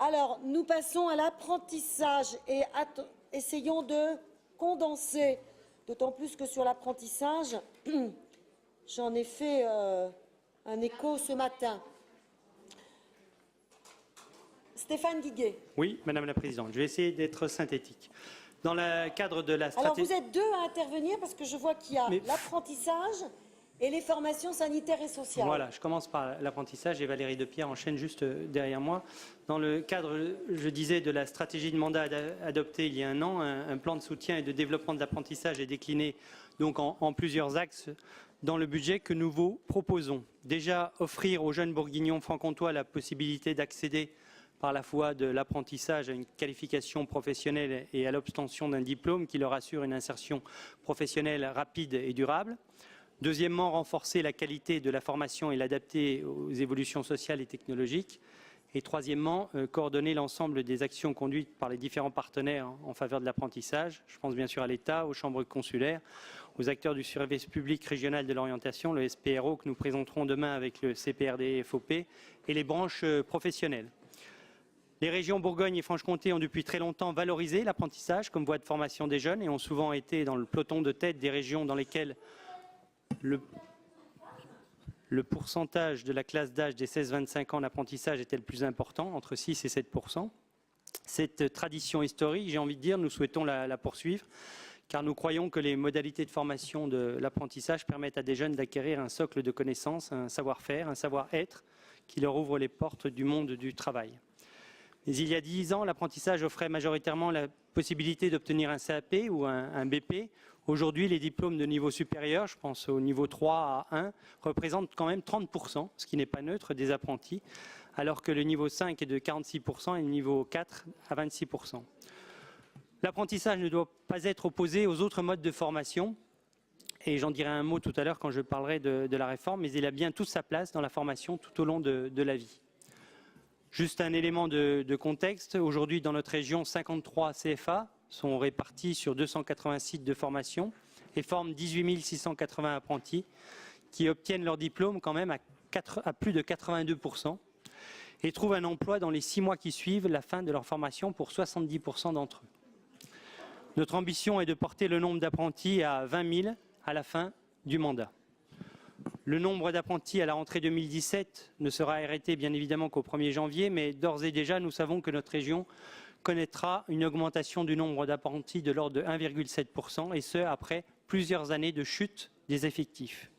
Alors, nous passons à l'apprentissage et essayons de condenser, d'autant plus que sur l'apprentissage, j'en ai fait un écho ce matin. Stéphane Guiguet. Oui, Madame la Présidente, je vais essayer d'être synthétique. Dans le cadre de la Alors, stratégie... vous êtes deux à intervenir parce que je vois qu'il y a l'apprentissage et les formations sanitaires et sociales. Voilà, je commence par l'apprentissage et Valérie Depierre enchaîne juste derrière moi. Dans le cadre, je disais, de la stratégie de mandat adoptée il y a un an, un plan de soutien et de développement de l'apprentissage est décliné donc en plusieurs axes dans le budget que nous vous proposons. Déjà, offrir aux jeunes bourguignons franc-comtois la possibilité d'accéder par la voie de l'apprentissage à une qualification professionnelle et à l'obtention d'un diplôme qui leur assure une insertion professionnelle rapide et durable. Deuxièmement, renforcer la qualité de la formation et l'adapter aux évolutions sociales et technologiques. Et troisièmement, coordonner l'ensemble des actions conduites par les différents partenaires en faveur de l'apprentissage. Je pense bien sûr à l'État, aux chambres consulaires, aux acteurs du service public régional de l'orientation, le SPRO, que nous présenterons demain avec le CPRD-FOP, et les branches professionnelles. Les régions Bourgogne et Franche-Comté ont depuis très longtemps valorisé l'apprentissage comme voie de formation des jeunes et ont souvent été dans le peloton de tête des régions dans lesquelles le pourcentage de la classe d'âge des 16-25 ans d'apprentissage était le plus important, entre 6 et 7%. Cette tradition historique, j'ai envie de dire, nous souhaitons la poursuivre, car nous croyons que les modalités de formation de l'apprentissage permettent à des jeunes d'acquérir un socle de connaissances, un savoir-faire, un savoir-être, qui leur ouvre les portes du monde du travail. Mais il y a 10 ans, l'apprentissage offrait majoritairement la possibilité d'obtenir un CAP ou un BP. Aujourd'hui, les diplômes de niveau supérieur, je pense au niveau 3 à 1, représentent quand même 30%, ce qui n'est pas neutre, des apprentis, alors que le niveau 5 est de 46% et le niveau 4 à 26%. L'apprentissage ne doit pas être opposé aux autres modes de formation, et j'en dirai un mot tout à l'heure quand je parlerai de la réforme, mais il a bien toute sa place dans la formation tout au long de la vie. Juste un élément de contexte, aujourd'hui dans notre région, 53 CFA sont répartis sur 280 sites de formation et forment 18 680 apprentis qui obtiennent leur diplôme quand même à plus de 82% et trouvent un emploi dans les 6 mois qui suivent la fin de leur formation pour 70% d'entre eux. Notre ambition est de porter le nombre d'apprentis à 20 000 à la fin du mandat. Le nombre d'apprentis à la rentrée 2017 ne sera arrêté bien évidemment qu'au 1er janvier, mais d'ores et déjà nous savons que notre région connaîtra une augmentation du nombre d'apprentis de l'ordre de 1,7%, et ce après plusieurs années de chute des effectifs.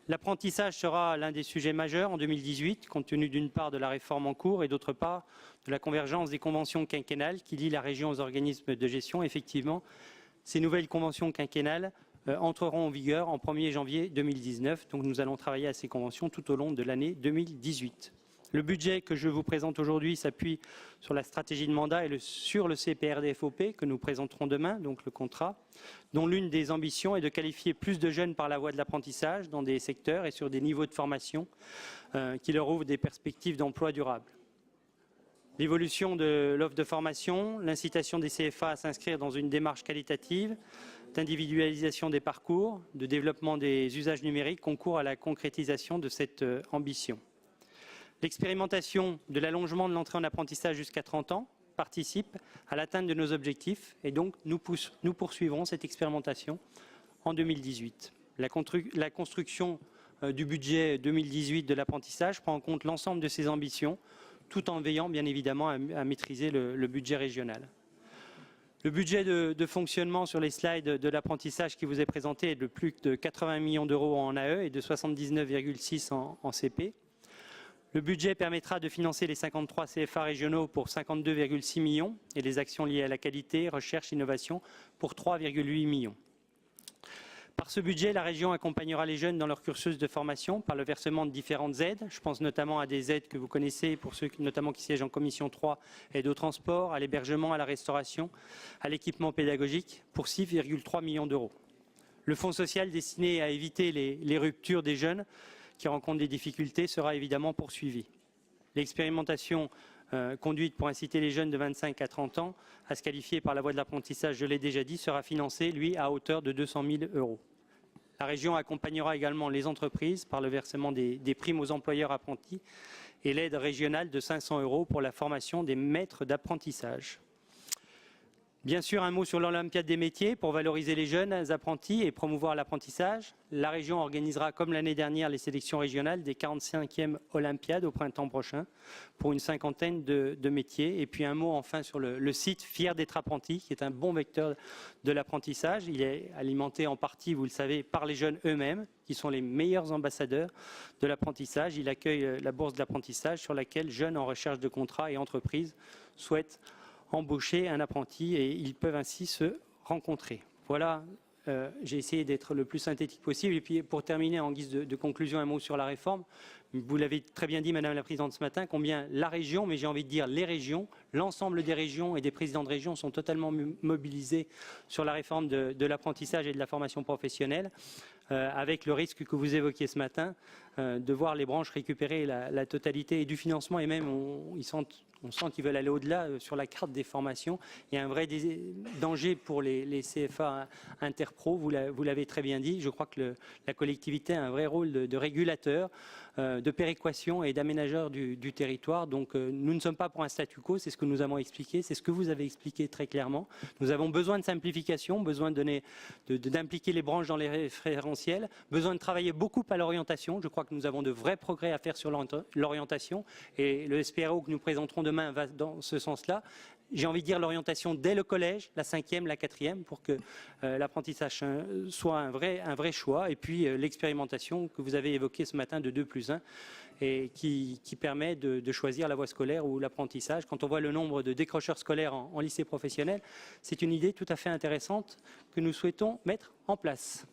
L'apprentissage sera l'un des sujets majeurs en 2018, compte tenu d'une part de la réforme en cours et d'autre part de la convergence des conventions quinquennales qui lient la région aux organismes de gestion. Effectivement, ces nouvelles conventions quinquennales entreront en vigueur en 1er janvier 2019. Donc nous allons travailler à ces conventions tout au long de l'année 2018. Le budget que je vous présente aujourd'hui s'appuie sur la stratégie de mandat et sur le CPRD-FOP que nous présenterons demain, donc le contrat, dont l'une des ambitions est de qualifier plus de jeunes par la voie de l'apprentissage dans des secteurs et sur des niveaux de formation qui leur ouvrent des perspectives d'emploi durables. L'évolution de l'offre de formation, l'incitation des CFA à s'inscrire dans une démarche qualitative, d'individualisation des parcours, de développement des usages numériques concourent à la concrétisation de cette ambition. L'expérimentation de l'allongement de l'entrée en apprentissage jusqu'à 30 ans participe à l'atteinte de nos objectifs et donc nous poursuivrons cette expérimentation en 2018. La construction du budget 2018 de l'apprentissage prend en compte l'ensemble de ces ambitions tout en veillant bien évidemment à maîtriser le budget régional. Le budget de fonctionnement sur les slides de l'apprentissage qui vous est présenté est de plus de 80 millions d'euros en AE et de 79,6 en CP. Le budget permettra de financer les 53 CFA régionaux pour 52,6 millions et les actions liées à la qualité, recherche, innovation pour 3,8 millions. Par ce budget, la région accompagnera les jeunes dans leur cursus de formation par le versement de différentes aides. Je pense notamment à des aides que vous connaissez pour ceux notamment qui siègent en commission 3, aide au transport, à l'hébergement, à la restauration, à l'équipement pédagogique pour 6,3 millions d'euros. Le fonds social destiné à éviter les ruptures des jeunes qui rencontrent des difficultés sera évidemment poursuivi. L'expérimentation conduite pour inciter les jeunes de 25 à 30 ans à se qualifier par la voie de l'apprentissage, je l'ai déjà dit, sera financée, lui, à hauteur de 200 000 euros. La région accompagnera également les entreprises par le versement des primes aux employeurs apprentis et l'aide régionale de 500 € pour la formation des maîtres d'apprentissage. Bien sûr, un mot sur l'Olympiade des métiers pour valoriser les jeunes apprentis et promouvoir l'apprentissage. La région organisera, comme l'année dernière, les sélections régionales des 45e Olympiades au printemps prochain pour une cinquantaine de métiers. Et puis un mot enfin sur le site Fier d'être apprenti, qui est un bon vecteur de l'apprentissage. Il est alimenté en partie, vous le savez, par les jeunes eux-mêmes, qui sont les meilleurs ambassadeurs de l'apprentissage. Il accueille la bourse d'apprentissage sur laquelle jeunes en recherche de contrat et entreprises souhaitent embaucher un apprenti et ils peuvent ainsi se rencontrer. Voilà, j'ai essayé d'être le plus synthétique possible. Et puis pour terminer, en guise de conclusion, un mot sur la réforme. Vous l'avez très bien dit, Madame la Présidente, ce matin, combien la région, mais j'ai envie de dire les régions, l'ensemble des régions et des présidents de région sont totalement mobilisés sur la réforme de l'apprentissage et de la formation professionnelle, avec le risque que vous évoquiez ce matin, de voir les branches récupérer la totalité du financement et même on sent qu'ils veulent aller au-delà sur la carte des formations. Il y a un vrai danger pour les CFA interpro, vous l'avez très bien dit. Je crois que la collectivité a un vrai rôle de régulateur, de péréquation et d'aménageur du territoire. Donc nous ne sommes pas pour un statu quo, c'est ce que nous avons expliqué, c'est ce que vous avez expliqué très clairement. Nous avons besoin de simplification, besoin d'impliquer les branches dans les référentiels, besoin de travailler beaucoup à l'orientation. Je crois que nous avons de vrais progrès à faire sur l'orientation et le SPRO que nous présenterons demain va dans ce sens-là. J'ai envie de dire l'orientation dès le collège, la 5e, la 4e, pour que l'apprentissage soit un vrai choix. Et puis l'expérimentation que vous avez évoquée ce matin de 2+1 et qui permet de choisir la voie scolaire ou l'apprentissage. Quand on voit le nombre de décrocheurs scolaires en lycée professionnel, c'est une idée tout à fait intéressante que nous souhaitons mettre en place.